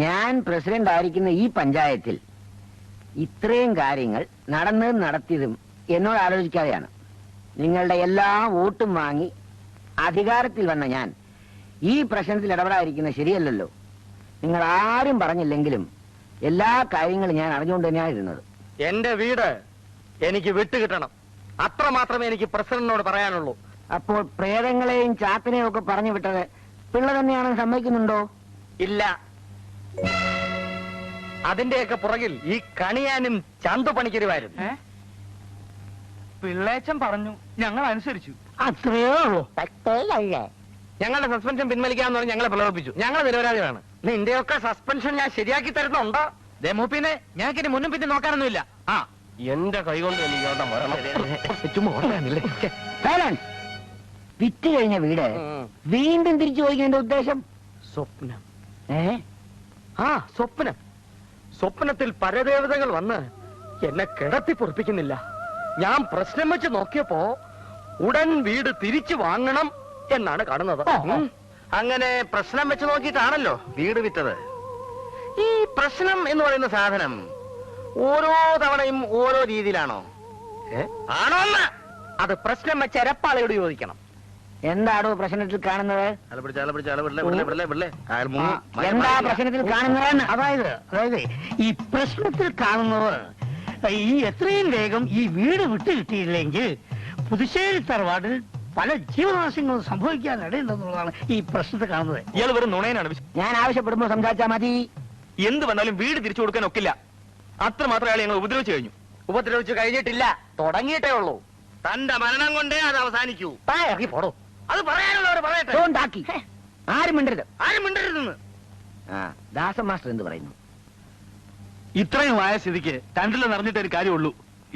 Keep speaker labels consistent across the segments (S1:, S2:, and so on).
S1: ഞാൻ പ്രസിഡന്റ് ആയിരിക്കുന്ന ഈ പഞ്ചായത്തിൽ ഇത്രയും കാര്യങ്ങൾ നടന്നതും നടത്തിയതും എന്നോട് ആലോചിക്കാതെയാണ്. നിങ്ങളുടെ എല്ലാ വോട്ടും വാങ്ങി അധികാരത്തിൽ വന്ന ഞാൻ ഈ പ്രശ്നത്തിൽ ഇടപെടാതിരിക്കുന്നത് ശരിയല്ലല്ലോ. നിങ്ങൾ ആരും പറഞ്ഞില്ലെങ്കിലും എല്ലാ കാര്യങ്ങളും ഞാൻ അറിഞ്ഞുകൊണ്ട് തന്നെയാണ് ഇരുന്നത്.
S2: എന്റെ വീട് എനിക്ക് വിട്ടുകിട്ടണം, അത്ര മാത്രമേ എനിക്ക് പ്രസിഡന്റിനോട് പറയാനുള്ളൂ.
S1: അപ്പോൾ പ്രേതങ്ങളെയും ചാത്തിനെയും ഒക്കെ പറഞ്ഞു വിട്ടത് പിള്ള തന്നെയാണെന്ന് സമ്മതിക്കുന്നുണ്ടോ?
S2: ഇല്ല, അതിന്റെയൊക്കെ പുറകിൽ ഈ കണിയാനും ചന്തു പണിക്കരുമായിരുന്നു.
S3: പിള്ളേച്ചൻ പറഞ്ഞു, ഞങ്ങൾ അനുസരിച്ചു.
S1: അത്രയോ?
S2: ഞങ്ങളുടെ സസ്പെൻഷൻ പിൻവലിക്കാന്ന് പറഞ്ഞ് ഞങ്ങളെ പ്രലോഭിപ്പിച്ചു. ഞങ്ങൾ നിരപരാധികളാണ്. നിന്റെയൊക്കെ സസ്പെൻഷൻ ഞാൻ ശരിയാക്കി തരുന്നുണ്ടോ?
S3: പിന്നെ ഞങ്ങൾക്ക് ഇനി മുന്നും പിന്നെ നോക്കാനൊന്നുമില്ല. ആ,
S2: എന്റെ കൈകൊണ്ട്
S1: വിറ്റ് കഴിഞ്ഞ വീട് വീണ്ടും തിരിച്ചു ചോദിക്കേണ്ട ഉദ്ദേശം?
S2: സ്വപ്നം. സ്വപ്നം. സ്വപ്നത്തിൽ പരദേവതകൾ വന്ന് എന്നെ കിടത്തി പൊറപ്പിക്കുന്നില്ല. ഞാൻ പ്രശ്നം വെച്ച് നോക്കിയപ്പോ ഉടൻ വീട് തിരിച്ചു വാങ്ങണം എന്നാണ് കാണുന്നത്. അങ്ങനെ പ്രശ്നം വെച്ച് നോക്കിയിട്ടാണല്ലോ വീട് വിറ്റത്. ഈ പ്രശ്നം എന്ന് പറയുന്ന സാധനം ഓരോ തവണയും ഓരോ രീതിയിലാണോ? ആണോ? അത് പ്രശ്നം വെച്ച് എരപ്പാളയോട് ചോദിക്കണം.
S1: എന്താണോ പ്രശ്നത്തിൽ കാണുന്നത്? എന്താ പ്രശ്നത്തിൽ കാണുന്നത്?
S4: അതായത് ഈ പ്രശ്നത്തിൽ കാണുന്നവർ ഈ എത്രയും വേഗം ഈ വീട് വിട്ടു കിട്ടിയില്ലെങ്കിൽ പുതുശ്ശേരി തറവാടിൽ പല ജീവനാശങ്ങളും സംഭവിക്കാൻ ഇടയുണ്ടെന്നുള്ളതാണ് ഈ പ്രശ്നത്തിൽ കാണുന്നത്.
S3: ഇയാൾ വെറും നുണയനാണ്.
S1: ഞാൻ ആവശ്യപ്പെടുമ്പോ സംസാരിച്ചാൽ മതി.
S3: എന്ത് വന്നാലും വീട് തിരിച്ചു കൊടുക്കാൻ ഒക്കില്ല. അത്രമാത്രം അയാൾ ഞങ്ങൾ ഉപദ്രവിച്ചു കഴിഞ്ഞു.
S2: ഉപദ്രവിച്ചു കഴിഞ്ഞിട്ടില്ല, തുടങ്ങിയിട്ടേ ഉള്ളൂ. തന്റെ മരണം കൊണ്ടേ അത് അവസാനിക്കൂ. ഇറങ്ങി പോടോ. അത് പറയാനുള്ളവർ പറയട്ടെ.
S1: ആരും മിണ്ടരുത്,
S2: ആരും മിണ്ടരുതെന്ന്.
S1: ദാസൻ മാസ്റ്റർ എന്ത് പറയുന്നു?
S3: ഇത്രയും ആയ സ്ഥിതിക്ക് രണ്ടിലും നിറഞ്ഞിട്ട് ഒരു കാര്യമുള്ളൂ.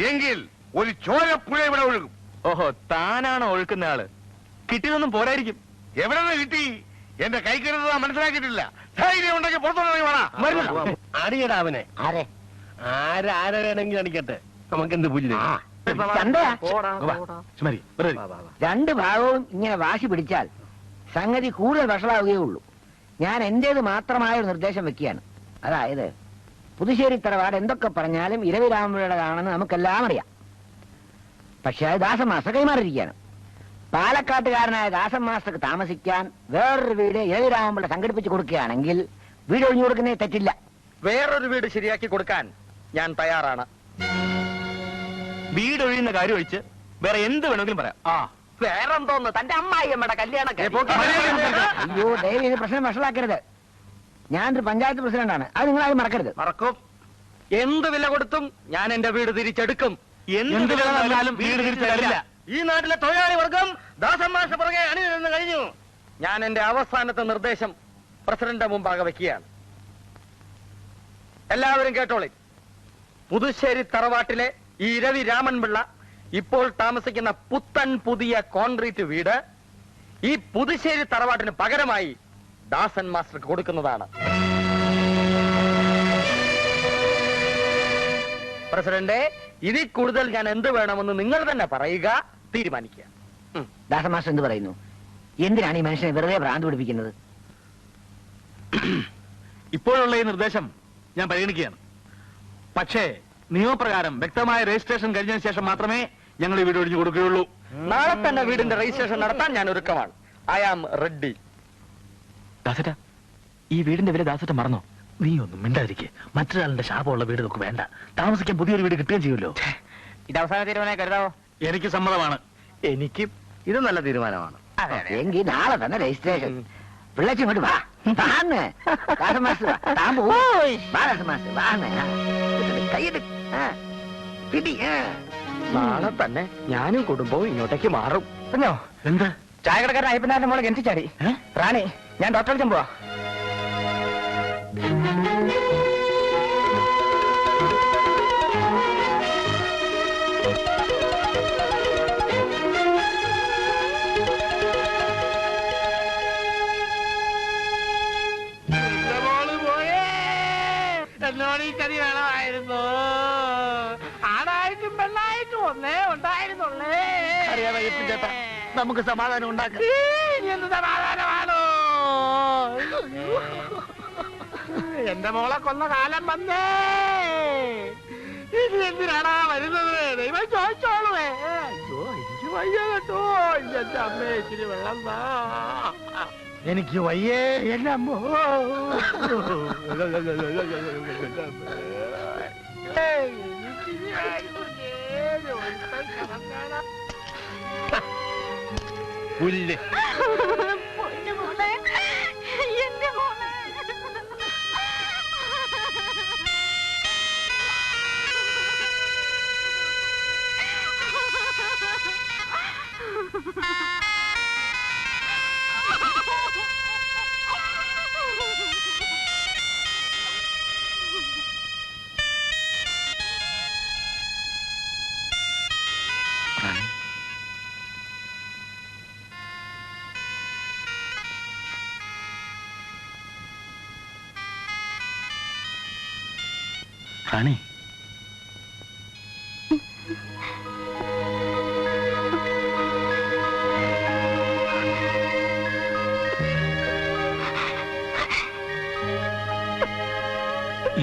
S5: എങ്കിൽ ഒരു ചോരപ്പുഴ ഇവിടെ ഒഴുകും.
S3: ഓഹോ, താനാണോ ഒഴുക്കുന്ന ആള്? കിട്ടിയതൊന്നും പോരായിരിക്കും.
S5: എവിടെ നിന്ന് കിട്ടി? എന്റെ കൈ കരുതുക മനസ്സിലാക്കിയിട്ടില്ല. ധൈര്യം ഉണ്ടെങ്കിൽ പുറത്തുനിന്ന്
S2: അടിയടാ അവനെ.
S1: ആരെ?
S2: ആരെ വേണമെങ്കിലും അടിക്കട്ടെ, നമുക്കെന്ത് പൂജ.
S1: രണ്ട് ഭാഗവും ഇങ്ങനെ വാശി പിടിച്ചാൽ സംഗതി കൂടുതൽ വഷളാവുകയുള്ളൂ. ഞാൻ എന്റേത് മാത്രമായ ഒരു നിർദ്ദേശം വെക്കുകയാണ്. അതായത് പുതുശ്ശേരി തറവാട് എന്തൊക്കെ പറഞ്ഞാലും ഇരവി രാമപിള്ളയുടേതാണെന്ന് നമുക്കെല്ലാം അറിയാം. പക്ഷെ അത് ദാസൻ മാസ്റ്റർ കൈമാറിയിരിക്കുകയാണ്. പാലക്കാട്ടുകാരനായ ദാസൻ മാസ്റ്റർക്ക് താമസിക്കാൻ വേറൊരു വീട് ഇരവി രാമപിള്ള സംഘടിപ്പിച്ച് കൊടുക്കുകയാണെങ്കിൽ വീട് ഒഴിഞ്ഞു കൊടുക്കുന്നേ തെറ്റില്ല.
S2: വേറൊരു വീട് ശരിയാക്കി കൊടുക്കാൻ ഞാൻ തയ്യാറാണ്.
S3: വീട് ഒഴിയുന്ന കാര്യം ഒഴിച്ച് വേറെ എന്ത് വേണമെങ്കിലും പറയാം.
S2: വേറെന്തോന്ന്? തന്റെ അമ്മായി അമ്മയുടെ കല്യാണം.
S1: അയ്യോ, ദയവ് ഇത് പ്രശ്നം വഷളാക്കരുത്. ഞാനൊരു പഞ്ചായത്ത് പ്രസിഡന്റാണ്, അത് നിങ്ങളാരും മറക്കരുത്.
S2: മറക്കും. എന്ത് വില കൊടുത്തും ഞാൻ എന്റെ വീട് തിരിച്ചെടുക്കും.
S3: എന്ത് വില വന്നാലും വീട് തിരിച്ചു തരില്ല.
S2: ഈ നാട്ടിലെ തൊഴിലാളി വർഗം ദാസൻ മാസ്റ്റർ പുറകെ അണിനിരന്ന് കഴിഞ്ഞു. ഞാൻ എന്റെ അവസാനത്തെ നിർദ്ദേശം പ്രസിഡന്റ് മുമ്പാകെ വെക്കുകയാണ്. എല്ലാവരും കേട്ടോളി. പുതുശ്ശേരി തറവാട്ടിലെ ഈ ഇരവി രാമൻപിള്ള ഇപ്പോൾ താമസിക്കുന്ന പുത്തൻ പുതിയ കോൺക്രീറ്റ് വീട് ഈ പുതുശ്ശേരി തറവാട്ടിന് പകരമായി ദാസൻ മാസ്റ്റർക്ക് കൊടുക്കുന്നതാണ്. പ്രസിഡന്റ്, ഇതിൽ കൂടുതൽ ഞാൻ എന്ത് വേണമെന്ന് നിങ്ങൾ തന്നെ പറയുക, തീരുമാനിക്കുക.
S1: ദാസൻ മാസ്റ്റർ എന്ത് പറയുന്നു? എന്തിനാണ് ഈ മനുഷ്യനെ വെറുതെ ഭ്രാന്ത് പിടിപ്പിക്കുന്നത്?
S3: ഇപ്പോഴുള്ള ഈ നിർദ്ദേശം ഞാൻ പരിഗണിക്കുകയാണ്. പക്ഷേ നിയമപ്രകാരം വ്യക്തമായ രജിസ്ട്രേഷൻ കഴിഞ്ഞതിന് ശേഷം മാത്രമേ ഞങ്ങൾ ഈ വീട് ഒഴിഞ്ഞു കൊടുക്കുകയുള്ളൂ.
S2: നാളെ തന്നെ വീടിന്റെ രജിസ്ട്രേഷൻ നടത്താൻ ഞാൻ ഒരുക്കമാണ്. I am ready.
S3: ദാസേട്ടാ, ഈ വീടിന്റെ വില ദാസേട്ട മറന്നോ? നീ ഒന്നും മിണ്ടാതിരിക്കെ. മറ്റൊരാളുടെ ശാപമുള്ള വീട് നമുക്ക് വേണ്ട. താമസിക്കാൻ പുതിയൊരു വീട് കിട്ടുകയും ചെയ്യുമല്ലോ.
S2: ഇത് അവസാന തീരുമാനമായി കരുതാവോ?
S3: എനിക്ക് സമ്മതമാണ്.
S2: എനിക്കും ഇത് നല്ല തീരുമാനമാണ്.
S1: എങ്കിൽ നാളെ തന്നെ രജിസ്ട്രേഷൻ. പിള്ളേച്ച് ഇങ്ങോട്ട് വാ.
S2: നാളെ തന്നെ ഞാനും കുടുംബവും ഇങ്ങോട്ടേക്ക് മാറും. പറഞ്ഞോ?
S3: എന്ത്?
S2: ചായക്കടക്കാരൻ അയ്യപ്പനാരുടെ മോളെ ഗെന്തി ചാടി. റാണി, ഞാൻ ഡോക്ടറെ വിളിച്ചാൻ പോവാ.
S4: എന്നോട് ഈ ചതി വേണമായിരുന്നു. ആണായിട്ടും പെണ്ണായിട്ടും ഒന്നേ ഉണ്ടായിരുന്നുള്ളേ.
S2: അറിയാതെ ചേട്ടാ, നമുക്ക് സമാധാനം ഉണ്ടാക്കാം.
S4: എന്ത് സമാധാനമാണോ?
S5: എന്റെ മോളെ കൊന്ന കാലം വന്നേ. ഇനി എന്തിനാണാ വരുന്നത്? ദൈവം ചോദിച്ചോളുവേ. അയ്യോ എനിക്ക് വയ്യ കേട്ടോ. എന്റെ അമ്മേ ഇച്ചിരി വെള്ളം താ. എനിക്ക് വയ്യേ എന്റെ അമ്മോ.
S3: പുല്ല് റാണി,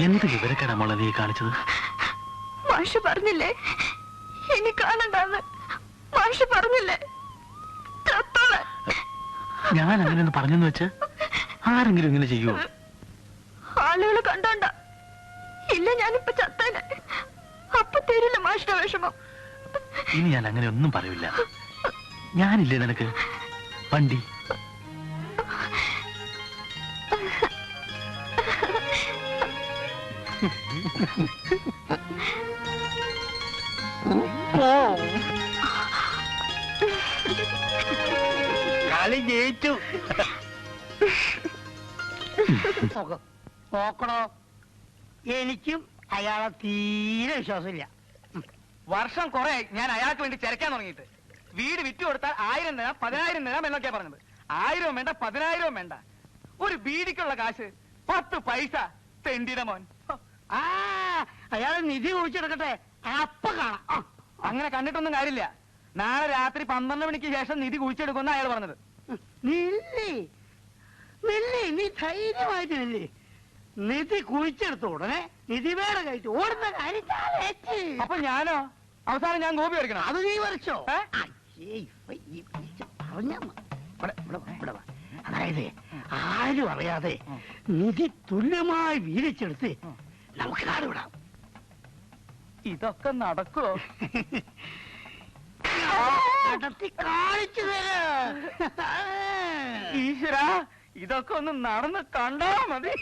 S3: എന്ത് വിവരക്കേടാ മോളെ നീ കാണിച്ചത്?
S6: മാഷ് പറഞ്ഞില്ലേ ഇനി കാണണ്ടെന്ന്? മാഷ് പറഞ്ഞില്ലേ
S3: ഞാൻ അങ്ങനെ പറഞ്ഞെന്ന് വെച്ച് ആരെങ്കിലും ഇങ്ങനെ ചെയ്യുമോ?
S6: ആളുകൾ കണ്ടോണ്ട. ഇല്ല ഞാനിപ്പോ ചത്തേനെ. അപ്പൊ തരില്ല മാഷിന്റെ വിഷമം.
S3: ഇനി ഞാൻ അങ്ങനെ ഒന്നും പറയില്ല. ഞാനില്ലേ നിനക്ക് വണ്ടി?
S4: കളി ജയിച്ചു. നോക്കണോ, എനിക്കും അയാളെ തീരെ വിശ്വാസമില്ല.
S2: വർഷം കുറെ ഞാൻ അയാൾക്ക് വേണ്ടി ചിരക്കാൻ തുടങ്ങിയിട്ട്. വീട് വിറ്റു കൊടുത്താൽ 1000 തരാം 10,000 തരാം എന്നൊക്കെയാ പറഞ്ഞത്. 1000 വേണ്ട 10,000 വേണ്ട. ഒരു ബീഡിക്കുള്ള കാശ് 10 പൈസ. തെണ്ടിയുടെ മോൻ.
S4: ആ അയാളെ നിധി കുഴിച്ചെടുക്കട്ടെ, അപ്പൊ കാണാം.
S2: അങ്ങനെ കണ്ടിട്ടൊന്നും കാര്യമില്ല. നാളെ രാത്രി 12 മണിക്ക് ശേഷം നിധി കുഴിച്ചെടുക്കുമെന്ന് അയാൾ പറഞ്ഞത്.
S4: നില്ലേ നില്ലേ, നീ ധൈര്യമായിട്ട് നില്ലേ. നിധി കുഴിച്ചെടുത്ത ഉടനെ നിധി വേറെ കഴിച്ചു ഓടുന്ന കാര്യം.
S2: അപ്പൊ ഞാനോ? അവസാനം ഞാൻ ഗോപി വരയ്ക്കണം.
S4: അത് നീ വരച്ചോ?
S2: ഏ?
S4: അതായത് ആരും അറിയാതെ നിധി തുല്യമായി വീതിച്ചെടുത്ത് നമുക്ക് കാട് വിടാം.
S2: ഇതൊക്കെ നടക്കുവോ?
S4: നടത്തി കാണിച്ചു തരാം.
S2: ഈശ്വര, ഇതൊക്കെ ഒന്ന് നടന്ന് കണ്ടാ മതി.